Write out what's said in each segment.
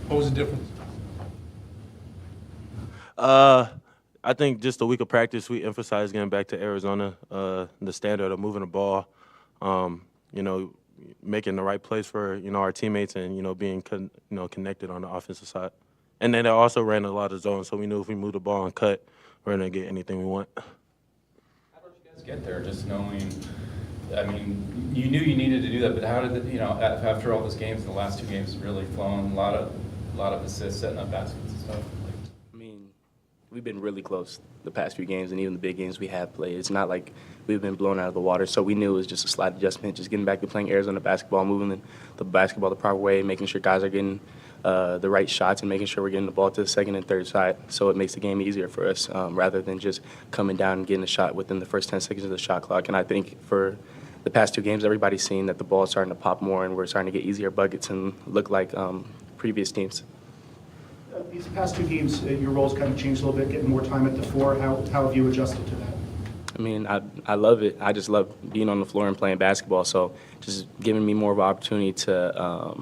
What was the difference? I think just a week of practice, we emphasized getting back to Arizona, the standard of moving the ball, you know, making the right plays for our teammates, and being connected on the offensive side. And then they also ran a lot of zones, so we knew if we moved the ball and cut, we're gonna get anything we want. How did you guys get there? Just knowing, I mean, you knew you needed to do that, but how did after all those games, the last two games really flowing, a lot of assists, setting up baskets and stuff. I mean, we've been really close the past few games, and even the big games we have played. It's not like we've been blown out of the water, so we knew it was just a slight adjustment, just getting back to playing Arizona basketball, moving the basketball the proper way, making sure guys are getting the right shots, and making sure we're getting the ball to the second and third side, so it makes the game easier for us, rather than just coming down and getting a shot within the first 10 seconds of the shot clock. And I think for the past two games, everybody's seen that the ball is starting to pop more, and we're starting to get easier buckets and look like previous teams. These past two games, your roles kind of changed a little bit, getting more time at the four. How have you adjusted to that? I mean, I love it. I just love being on the floor and playing basketball. So just giving me more of an opportunity to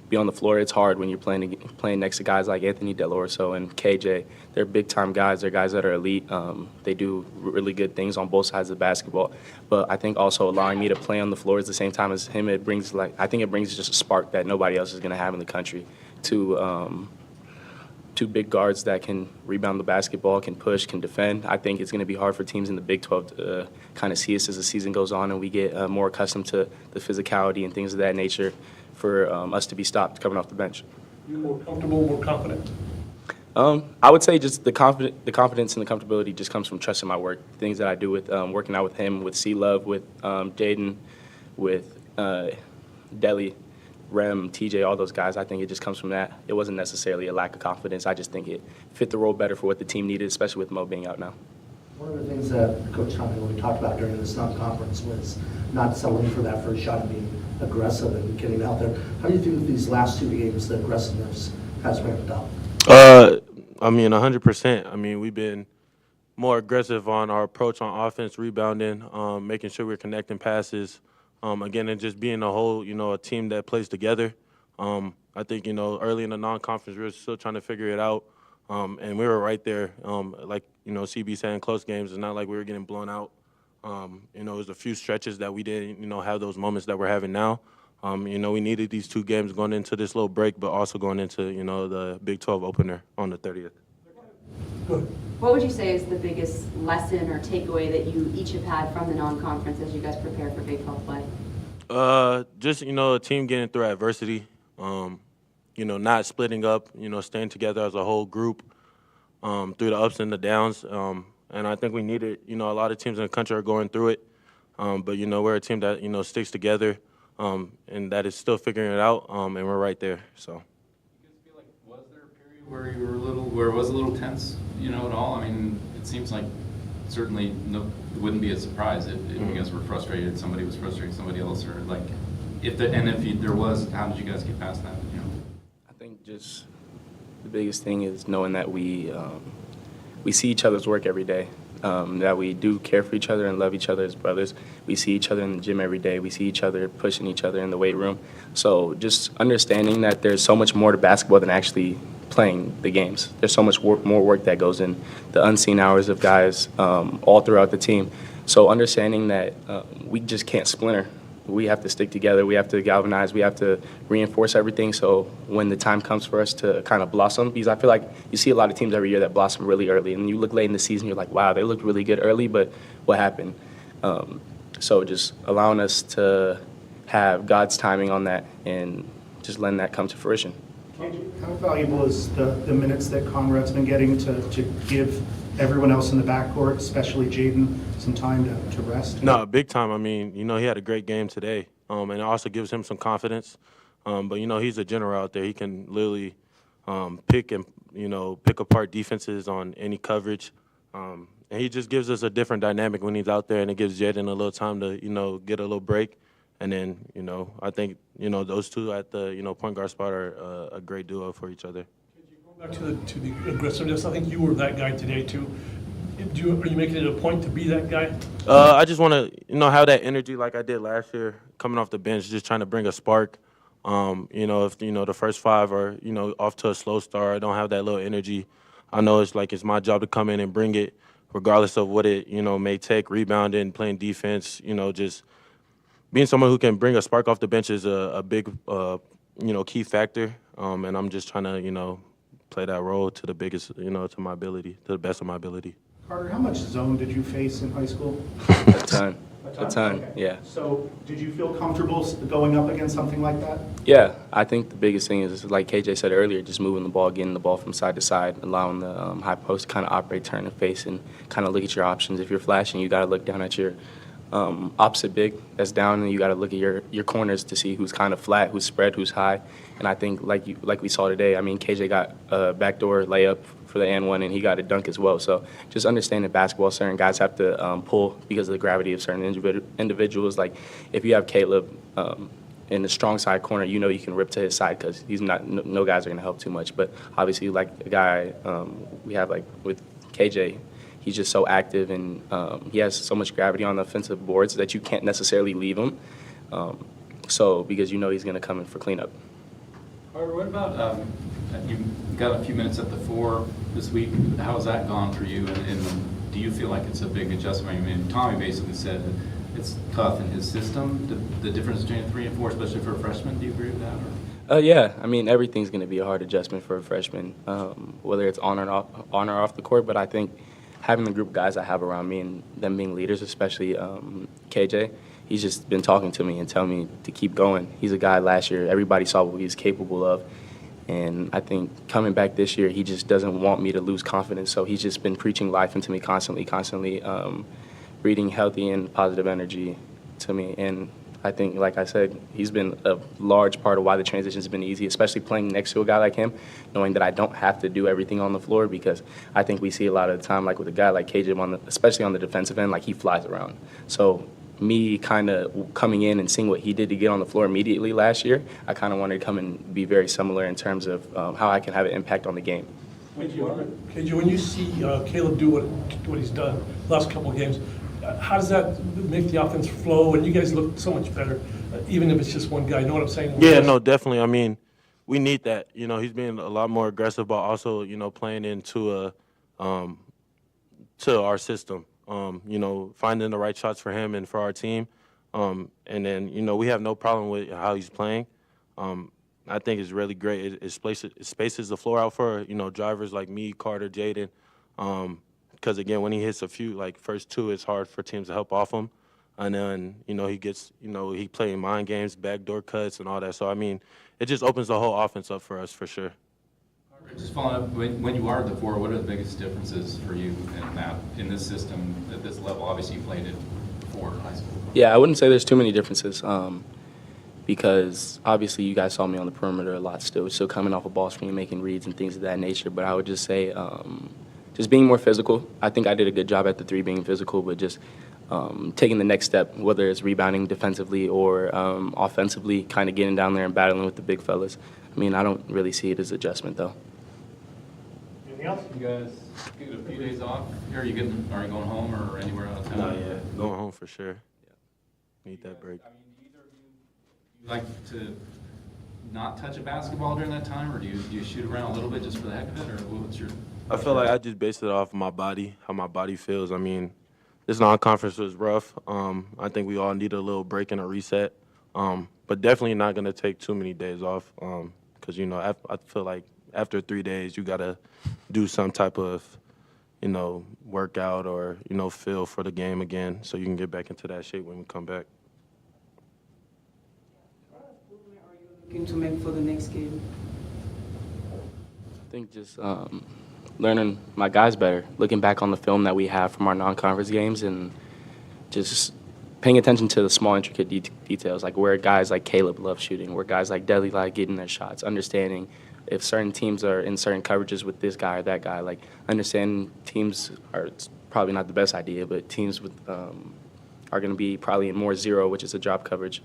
be on the floor. It's hard when you're playing next to guys like Anthony Delorso and KJ. They're big-time guys. They're guys that are elite. They do really good things on both sides of basketball. But I think also allowing me to play on the floor at the same time as him, I think it brings just a spark that nobody else is going to have in the country to two big guards that can rebound the basketball, can push, can defend. I think it's going to be hard for teams in the Big 12 to kind of see us as the season goes on and we get more accustomed to the physicality and things of that nature for us to be stopped coming off the bench. You more comfortable, more confident? I would say just the confidence and the comfortability just comes from trusting my work. Things that I do with working out with him, with C-Love, with Jaden, with Deli, Rem, TJ, all those guys. I think it just comes from that. It wasn't necessarily a lack of confidence. I just think it fit the role better for what the team needed, especially with Mo being out now. One of the things that Coach Tommy Lloyd talked about during this non-conference was not settling for that first shot and being aggressive and getting out there. How do you think these last two games, the aggressiveness has ramped up? I mean, 100%. I mean, we've been more aggressive on our approach on offense, rebounding, making sure we're connecting passes. Again, and just being a whole, a team that plays together. I think, early in the non-conference, we were still trying to figure it out. And we were right there, like, CB saying, close games. It's not like we were getting blown out. It was a few stretches that we didn't, have those moments that we're having now. We needed these two games going into this little break, but also going into, the Big 12 opener on the 30th. Good. What would you say is the biggest lesson or takeaway that you each have had from the non-conference as you guys prepare for Big 12 play? Just, a team getting through adversity, not splitting up, staying together as a whole group through the ups and the downs. And I think we need it. A lot of teams in the country are going through it. But, we're a team that, sticks together and that is still figuring it out, and we're right there. So. You guys feel like, was there a period where you were where it was a little tense, at all? I mean, it seems like certainly it wouldn't be a surprise if you guys were frustrated, somebody was frustrating somebody else, or like, if there was, how did you guys get past that? I think just the biggest thing is knowing that we see each other's work every day, that we do care for each other and love each other as brothers. We see each other in the gym every day. We see each other pushing each other in the weight room. So just understanding that there's so much more to basketball than actually playing the games. There's so much more work that goes in, the unseen hours of guys all throughout the team. So understanding that we just can't splinter. We have to stick together. We have to galvanize. We have to reinforce everything. So when the time comes for us to kind of blossom, because I feel like you see a lot of teams every year that blossom really early, and you look late in the season, you're like, wow, they looked really good early, but what happened? So just allowing us to have God's timing on that and just letting that come to fruition. How valuable is the minutes that Conrad's been getting to give everyone else in the backcourt, especially Jaden, some time to rest? No, big time. I mean, he had a great game today, and it also gives him some confidence. But, he's a general out there. He can literally pick apart defenses on any coverage. And he just gives us a different dynamic when he's out there, and it gives Jaden a little time to, get a little break. And then, I think, those two at the, point guard spot are a great duo for each other. Back to the aggressiveness, I think you were that guy today too. Are you making it a point to be that guy? I just want to, have that energy like I did last year, coming off the bench, just trying to bring a spark. If the first five are off to a slow start, I don't have that little energy. I know it's my job to come in and bring it, regardless of what it may take. Rebounding, playing defense, just being someone who can bring a spark off the bench is a big key factor. And I'm just trying to play that role to the biggest to my ability, to the best of my ability. Carter, how much zone did you face in high school? A ton. A ton, Okay. yeah. So did you feel comfortable going up against something like that? Yeah, I think the biggest thing is, like KJ said earlier, just moving the ball, getting the ball from side to side, allowing the high post to kind of operate, turn and face, and kind of look at your options. If you're flashing, you got to look down at your opposite big that's down, and you got to look at your corners to see who's kind of flat, who's spread, who's high. And I think, like we saw today, I mean, KJ got a backdoor layup for the and one, and he got a dunk as well. So just understanding basketball, certain guys have to pull because of the gravity of certain individuals. Like if you have Caleb in the strong side corner, you can rip to his side because he's not. No guys are going to help too much. But obviously, like a guy we have like with KJ, he's just so active and he has so much gravity on the offensive boards that you can't necessarily leave him. Because he's going to come in for cleanup. Carter, what about, you got a few minutes at the 4 this week. How's that gone for you? And do you feel like it's a big adjustment? I mean, Tommy basically said that it's tough in his system, the difference between 3 and 4, especially for a freshman. Do you agree with that? Or? Yeah, I mean, everything's going to be a hard adjustment for a freshman, whether it's on or off the court. But I think having the group of guys I have around me and them being leaders, especially KJ, he's just been talking to me and telling me to keep going. He's a guy last year, everybody saw what he was capable of. And I think coming back this year, he just doesn't want me to lose confidence. So he's just been preaching life into me constantly reading healthy and positive energy to me. And I think, like I said, he's been a large part of why the transition's been easy, especially playing next to a guy like him, knowing that I don't have to do everything on the floor, because I think we see a lot of the time, like with a guy like KJ, especially on the defensive end, like he flies around. So me kind of coming in and seeing what he did to get on the floor immediately last year, I kind of wanted to come and be very similar in terms of how I can have an impact on the game. KJ, when you see Caleb do what he's done the last couple of games, how does that make the offense flow? And you guys look so much better, even if it's just one guy. You know what I'm saying? Yeah, no, definitely. I mean, we need that. He's being a lot more aggressive, but also, playing into to our system. Finding the right shots for him and for our team. And then, we have no problem with how he's playing. I think it's really great. It spaces the floor out for, drivers like me, Carter, Jaden. Because, again, when he hits a few, like first 2, it's hard for teams to help off him. And then, he gets, he playing mind games, backdoor cuts and all that. So, I mean, it just opens the whole offense up for us for sure. Just following up, when you are at the 4, what are the biggest differences for you in this system at this level? Obviously, you played it before high school. Yeah, I wouldn't say there's too many differences because obviously you guys saw me on the perimeter a lot still coming off a ball screen, making reads and things of that nature. But I would just say just being more physical. I think I did a good job at the 3 being physical, but just taking the next step, whether it's rebounding defensively or offensively, kind of getting down there and battling with the big fellas. I mean, I don't really see it as adjustment, though. Anything else? You guys get a few days off here? Are you going home or anywhere out of town? Not yet. Going home for sure. Need that break. I mean, do either of you like to not touch a basketball during that time, or do you shoot around a little bit just for the heck of it, or what's your? I feel like I just based it off my body, how my body feels. I mean, this non-conference was rough. I think we all need a little break and a reset. But definitely not going to take too many days off because, I feel like after 3 days, you got to do some type of, workout or, feel for the game again so you can get back into that shape when we come back. What improvement are you looking to make for the next game? I think just learning my guys better, looking back on the film that we have from our non-conference games and just paying attention to the small, intricate details, like where guys like Caleb love shooting, where guys like Deli like getting their shots, understanding if certain teams are in certain coverages with this guy or that guy, like understanding teams are probably not the best idea, but teams with are going to be probably in more zero, which is a drop coverage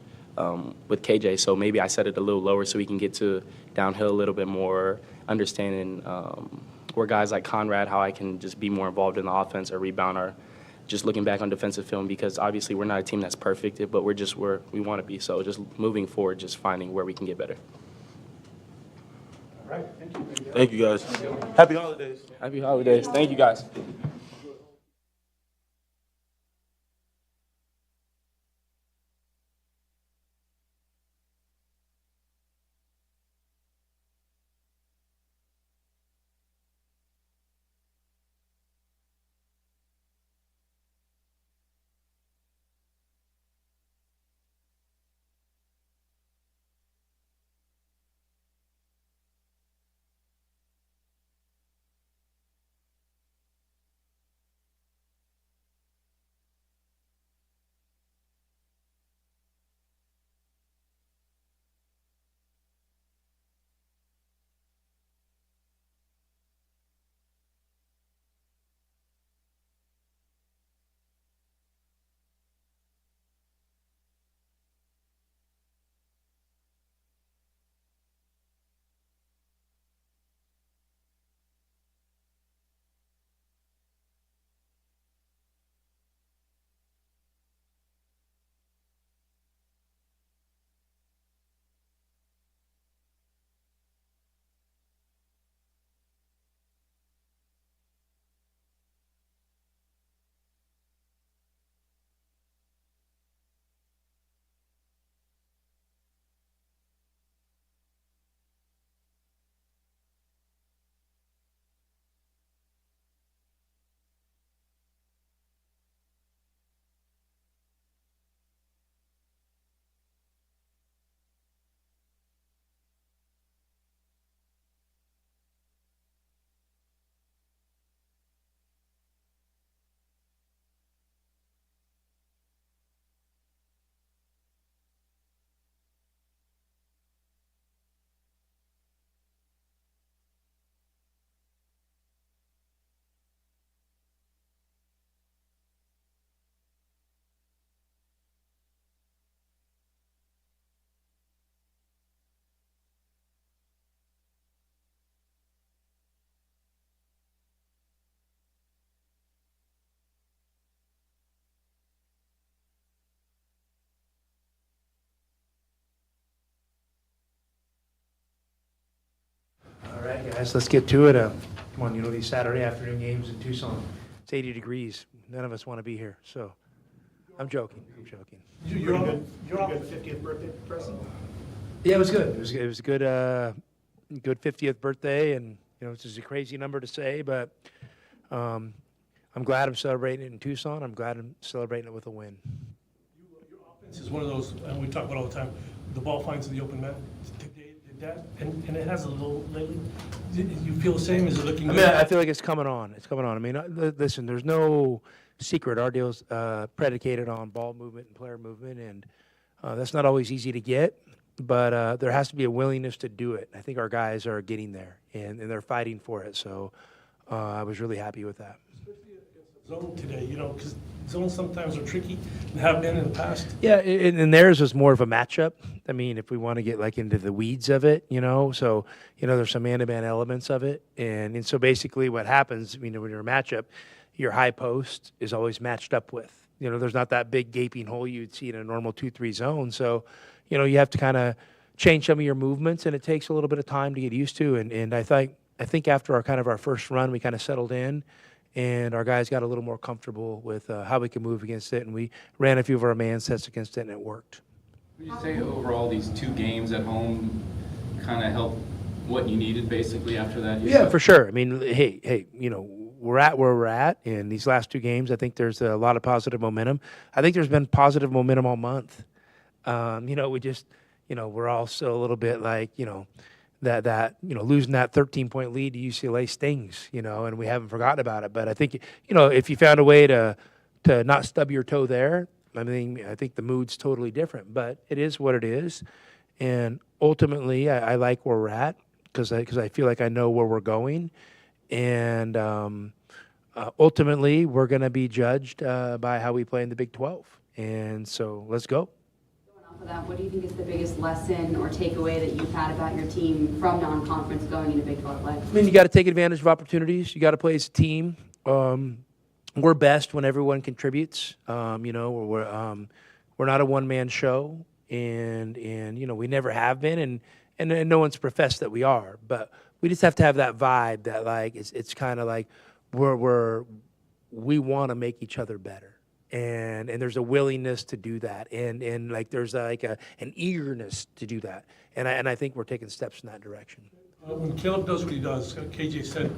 with KJ. So maybe I set it a little lower so we can get to downhill a little bit more, understanding where guys like Conrad, how I can just be more involved in the offense or rebound our just looking back on defensive film, because obviously we're not a team that's perfect, but we're just where we want to be. So just moving forward, just finding where we can get better. All right, thank you. Thank you, guys. Happy holidays. Happy holidays. Thank you, guys. All right, guys, let's get to it. Come on, these Saturday afternoon games in Tucson, it's 80 degrees. None of us want to be here, so I'm joking. You're on, You're good 50th birthday present? Yeah, it was good. It was a good, good 50th birthday, and it's just a crazy number to say, but I'm glad I'm celebrating it in Tucson. I'm glad I'm celebrating it with a win. your offense is one of those, and we talk about all the time, the ball finds the open man. Did that, and it has a little lately. Did you feel the same? Is it looking I good? mean, I feel like it's coming on. It's coming on. I mean, listen, there's no secret. Our deal's predicated on ball movement and player movement, and that's not always easy to get, but there has to be a willingness to do it. I think our guys are getting there, and they're fighting for it, so I was really happy with that. Zone today, because zones sometimes are tricky and have been in the past. Yeah, and theirs was more of a matchup. I mean, if we want to get into the weeds of it, so there's some man-to-man elements of it, and so basically what happens, when you're a matchup, your high post is always matched up with. There's not that big gaping hole you'd see in a normal 2-3 zone, so you have to kind of change some of your movements, and it takes a little bit of time to get used to. And I think after our first run, we kind of settled in. And our guys got a little more comfortable with how we can move against it, and we ran a few of our man sets against it, and it worked. Would you say overall these 2 games at home kind of helped what you needed basically after that? Yeah, for sure. I mean, hey, we're at where we're at, and these last 2 games, I think there's a lot of positive momentum. I think there's been positive momentum all month. We just, we're all still a little bit that losing that 13-point lead to UCLA stings, and we haven't forgotten about it. But I think, if you found a way to not stub your toe there, I think the mood's totally different. But it is what it is, and ultimately, I like where we're at because I feel like I know where we're going, and ultimately, we're going to be judged by how we play in the Big 12. And so, let's go. Off of that, what do you think is the biggest lesson or takeaway that you've had about your team from non-conference going into Big 12 play? I mean, you got to take advantage of opportunities. You got to play as a team. we're best when everyone contributes. We're not a one-man show, and we never have been, and no one's professed that we are. But we just have to have that vibe that like it's kind of like we want to make each other better, and there's a willingness to do that, and like there's like an eagerness to do that, and I think we're taking steps in that direction. When Caleb does what he does, KJ said,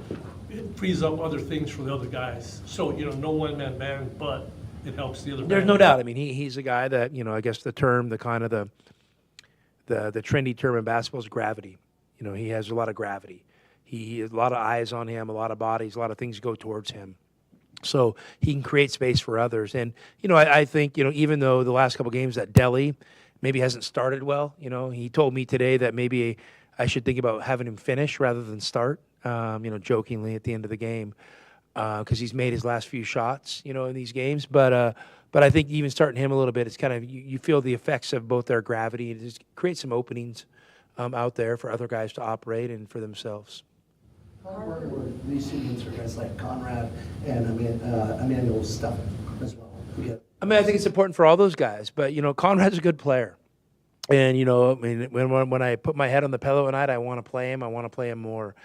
it frees up other things for the other guys. So, no one-man band, but it helps the other There's band. no doubt. I mean, he's a guy that, I guess the trendy term in basketball is gravity. He has a lot of gravity. He has a lot of eyes on him, a lot of bodies, a lot of things go towards him. So he can create space for others. And, I think, even though the last couple games at Delhi maybe hasn't started well, he told me today that maybe I should think about having him finish rather than start, jokingly at the end of the game, because he's made his last few shots, in these games. But I think even starting him a little bit, it's kind of you feel the effects of both their gravity. It just creates some openings out there for other guys to operate and for themselves. How important were these seasons for guys like Conrad and Emmanuel Stuff as well? I think it's important for all those guys, but Conrad's a good player. And, when I put my head on the pillow at night, I want to play him. I want to play him more.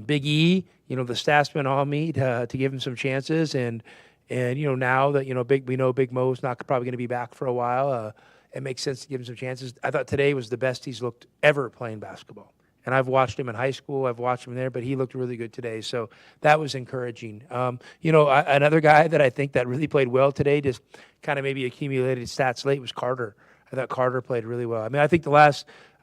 Big E, the staff's been on me to give him some chances. And now that, we know Big Mo's not probably going to be back for a while, it makes sense to give him some chances. I thought today was the best he's looked ever playing basketball. And I've watched him in high school. I've watched him there, but he looked really good today. So that was encouraging. Another guy that I think that really played well today, just kind of maybe accumulated stats late, was Carter. I thought Carter played really well. I think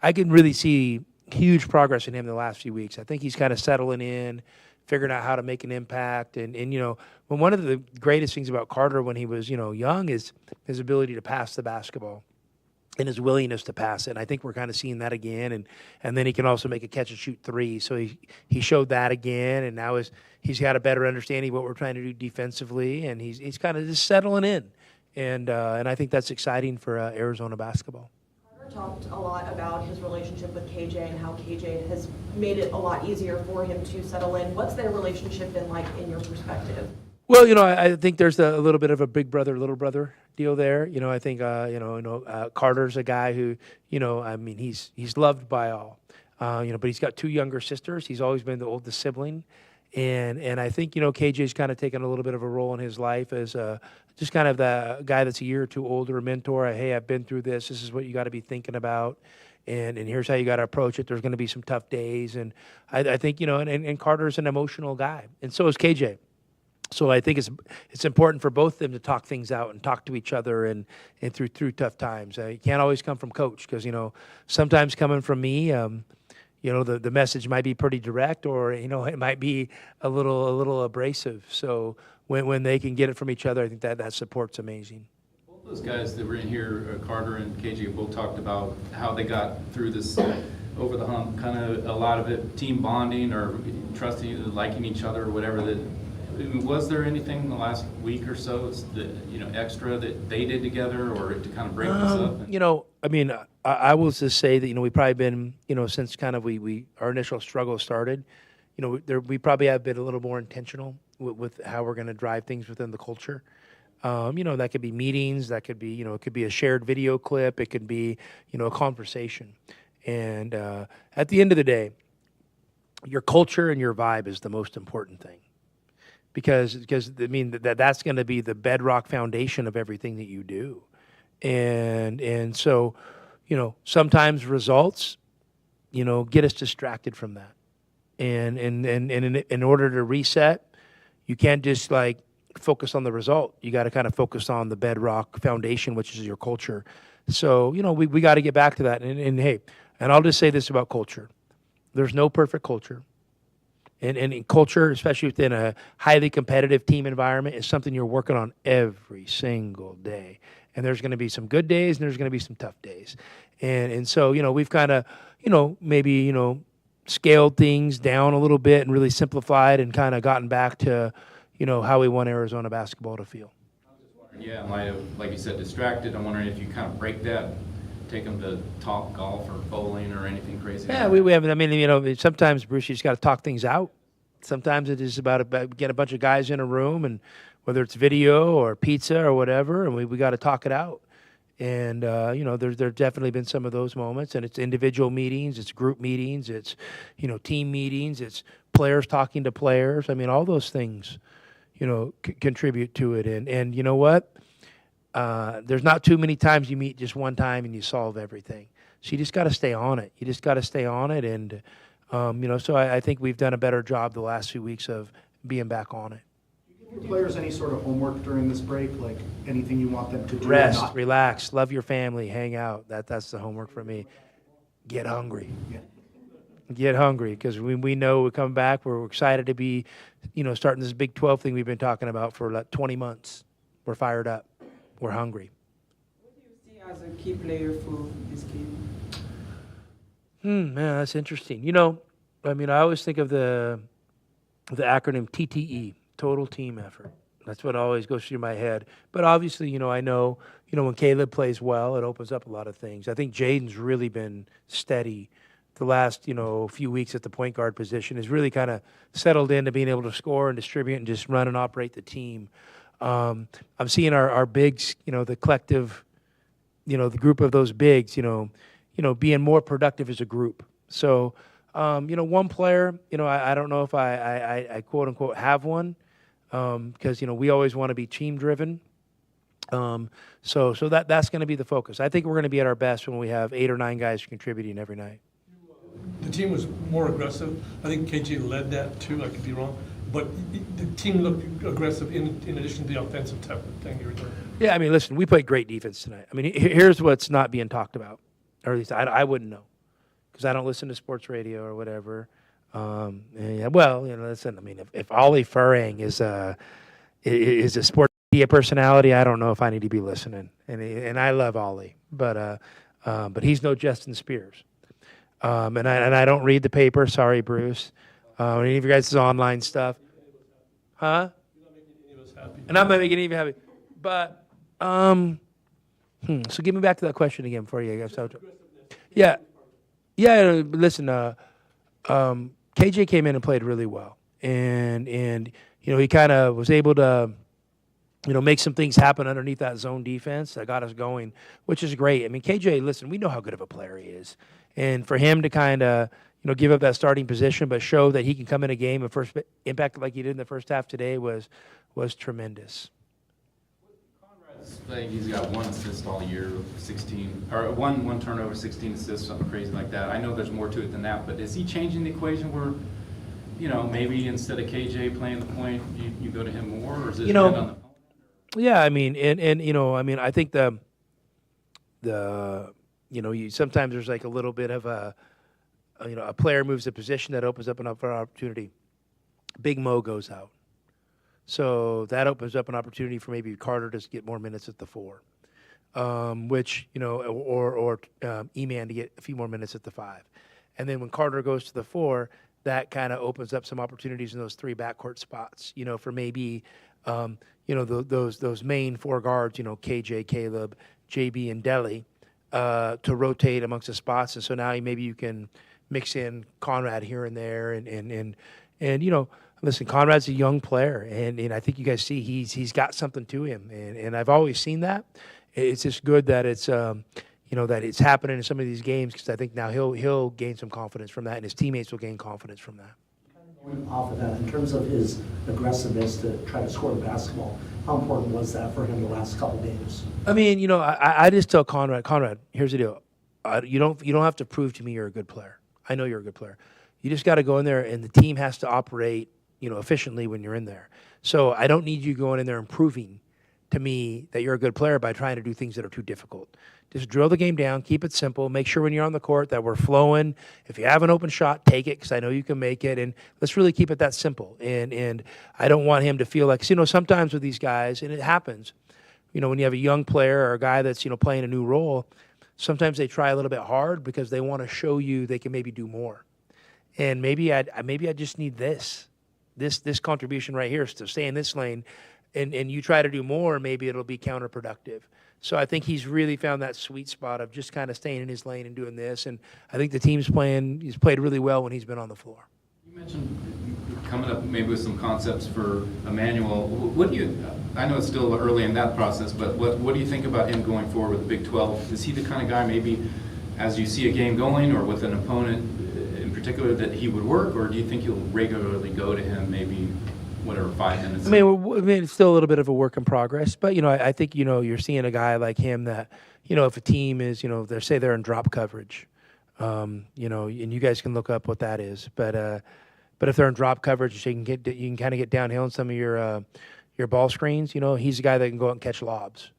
I can really see huge progress in him the last few weeks. I think he's kind of settling in, figuring out how to make an impact. And when one of the greatest things about Carter when he was, young is his ability to pass the basketball and his willingness to pass it. And I think we're kind of seeing that again. And then he can also make a catch and shoot three. So he showed that again. And now he's got a better understanding of what we're trying to do defensively. And he's kind of just settling in. And I think that's exciting for Arizona basketball. Carter talked a lot about his relationship with KJ and how KJ has made it a lot easier for him to settle in. What's their relationship been like in your perspective? Well, I think there's a little bit of a big brother, little brother deal there. I think, Carter's a guy who, he's loved by all, but he's got two younger sisters. He's always been the oldest sibling. And I think, KJ's kind of taken a little bit of a role in his life as just kind of the guy that's a year or two older, a mentor. Hey, I've been through this. This is what you got to be thinking about. And here's how you got to approach it. There's going to be some tough days. And I think, and Carter's an emotional guy. And so is KJ. So I think it's important for both of them to talk things out and talk to each other and through tough times. You can't always come from coach because, sometimes coming from me, the message might be pretty direct or, it might be a little abrasive. So when they can get it from each other, I think that support's amazing. Both those guys that were in here, Carter and KJ, both talked about how they got through this over the hump, kind of a lot of it team bonding or trusting, liking each other or whatever. Was there anything in the last week or so that, extra that they did together or to kind of break this up? I will just say that, we've probably been, since kind of our initial struggle started, we probably have been a little more intentional with how we're going to drive things within the culture. That could be meetings, that could be, it could be a shared video clip, it could be, a conversation. And at the end of the day, your culture and your vibe is the most important thing. Because that's going to be the bedrock foundation of everything that you do. And so, sometimes results, get us distracted from that. And in order to reset, you can't just focus on the result. You got to kind of focus on the bedrock foundation, which is your culture. So, we got to get back to that. And hey, and I'll just say this about culture. There's no perfect culture. And in culture, especially within a highly competitive team environment, is something you're working on every single day. And there's going to be some good days and there's going to be some tough days. And so, we've kind of, maybe, scaled things down a little bit and really simplified and kind of gotten back to, how we want Arizona basketball to feel. I was just wondering, in light of, like you said, distracted, I'm wondering if you kind of break that, take them to talk golf or bowling or anything crazy. Yeah, we haven't. Sometimes, Bruce, you just got to talk things out. Sometimes it is about get a bunch of guys in a room, and whether it's video or pizza or whatever, and we got to talk it out. And there's definitely been some of those moments, and it's individual meetings, it's group meetings, it's team meetings, it's players talking to players. I mean, all those things, contribute to it. And you know what? There's not too many times you meet just one time and you solve everything. So you just got to stay on it. You just got to stay on it, and so I think we've done a better job the last few weeks of being back on it. Give your players any sort of homework during this break, like anything you want them to do? or Rest, not? relax, love your family, hang out. That's the homework for me. Get hungry. Yeah. Get hungry, because we know we come back. We're excited to be, starting this Big 12 thing we've been talking about for like 20 months. We're fired up. We're hungry. What do you see as a key player for this game? Man, that's interesting. I always think of the acronym TTE, Total Team Effort. That's what always goes through my head. But obviously, I know, when Caleb plays well, it opens up a lot of things. I think Jaden's really been steady the last, few weeks at the point guard position. Has really kind of settled into being able to score and distribute and just run and operate the team. I'm seeing our bigs, the collective, the group of those bigs, being more productive as a group. So, one player, I don't know if I quote unquote have one, because, we always want to be team driven. So that's going to be the focus. I think we're going to be at our best when we have 8 or 9 guys contributing every night. The team was more aggressive. I think KJ led that too. I could be wrong. But the team looked aggressive in addition to the offensive type of thing you were doing. Yeah, listen, we played great defense tonight. Here's what's not being talked about, or at least I wouldn't know, because I don't listen to sports radio or whatever. Listen, if Ollie Furring is a sports media personality, I don't know if I need to be listening. And I love Ollie, but he's no Justin Spears. And I don't read the paper. Sorry, Bruce. Any of you guys' online stuff, huh? And I'm not making any of you happy. But so give me back to that question again for you, I guess. Yeah. Listen, KJ came in and played really well, and he kind of was able to make some things happen underneath that zone defense that got us going, which is great. KJ, listen, we know how good of a player he is. And for him to kind of, give up that starting position but show that he can come in a game and first impact like he did in the first half today was tremendous. Conrad's saying he's got 1 assist all year, 16, or one turnover, 16 assists, something crazy like that. I know there's more to it than that, but is he changing the equation where, maybe instead of KJ playing the point, you go to him more, or is it depend on the opponent? Yeah, I think sometimes there's like a little bit of a player moves a position that opens up an opportunity. Big Mo goes out. So that opens up an opportunity for maybe Carter to get more minutes at the 4, which, or E-Man to get a few more minutes at the 5. And then when Carter goes to the 4, that kind of opens up some opportunities in those 3 backcourt spots, for maybe, those main 4 guards, KJ, Caleb, JB, and Deli, to rotate amongst the spots. And so now maybe you can mix in Conrad here and there, and listen, Conrad's a young player, and I think you guys see he's got something to him, and I've always seen that. It's just good that it's that it's happening in some of these games, because I think now he'll gain some confidence from that, and his teammates will gain confidence from that. Going off of that, in terms of his aggressiveness to try to score the basketball, how important was that for him the last couple games? I just tell Conrad, here's the deal. You don't have to prove to me you're a good player. I know you're a good player. You just got to go in there, and the team has to operate, efficiently when you're in there. So I don't need you going in there and proving to me that you're a good player by trying to do things that are too difficult. Just drill the game down, keep it simple, make sure when you're on the court that we're flowing. If you have an open shot, take it, because I know you can make it, and let's really keep it that simple. And I don't want him to feel like, sometimes with these guys, and it happens, when you have a young player or a guy that's, playing a new role, sometimes they try a little bit hard because they want to show you they can maybe do more. And maybe I just need this contribution right here to stay in this lane, and you try to do more, maybe it'll be counterproductive. So I think he's really found that sweet spot of just kind of staying in his lane and doing this. And I think the team's he's played really well when he's been on the floor. You mentioned coming up maybe with some concepts for Emmanuel. What do you, I know it's still early in that process, but what do you think about him going forward with the Big 12? Is he the kind of guy maybe as you see a game going or with an opponent in particular that he would work, or do you think you'll regularly go to him maybe whatever, 5 minutes? I mean, it's still a little bit of a work in progress, but, I think, you're seeing a guy like him that, if a team is, they say they're in drop coverage, and you guys can look up what that is, but if they're in drop coverage, you can kind of get downhill in some of your ball screens, he's a guy that can go out and catch lobs,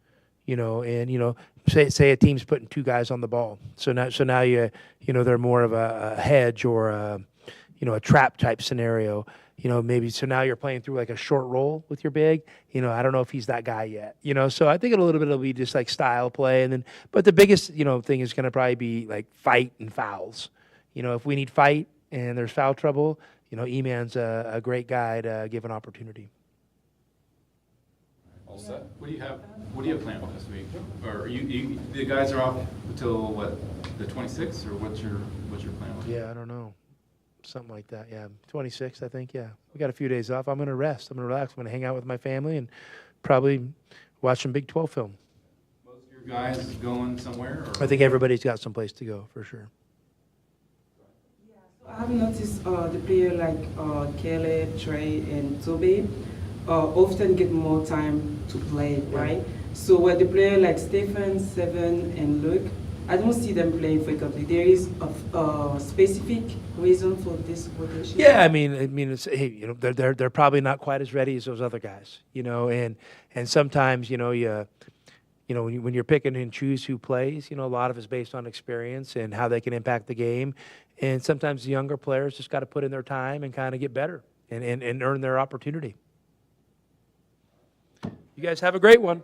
and, say a team's putting 2 guys on the ball. So now they're more of a hedge or a trap type scenario. Maybe so now you're playing through like a short roll with your big. I don't know if he's that guy yet. So I think it'll be just like style play, and then but the biggest thing is going to probably be like fight and fouls. If we need fight and there's foul trouble, E-Man's a great guy to give an opportunity. All set. What do you have planned this week? Or the guys are off until what, the 26th, or what's your plan? Yeah, I don't know. Something like that, yeah. 26th, I think, yeah. We got a few days off. I'm going to rest. I'm going to relax. I'm going to hang out with my family and probably watch some Big 12 film. Most of your guys going somewhere? Or? I think everybody's got some place to go, for sure. I have noticed the player like Caleb, Trey, and Toby often get more time to play, right? So with the player like Stephen, Seven, and Luke, I don't see them playing frequently. There is a specific reason for this rotation. Yeah, I mean, it's they're probably not quite as ready as those other guys, and sometimes when you're picking and choose who plays, a lot of it's based on experience and how they can impact the game, and sometimes the younger players just got to put in their time and kind of get better and earn their opportunity. You guys have a great one.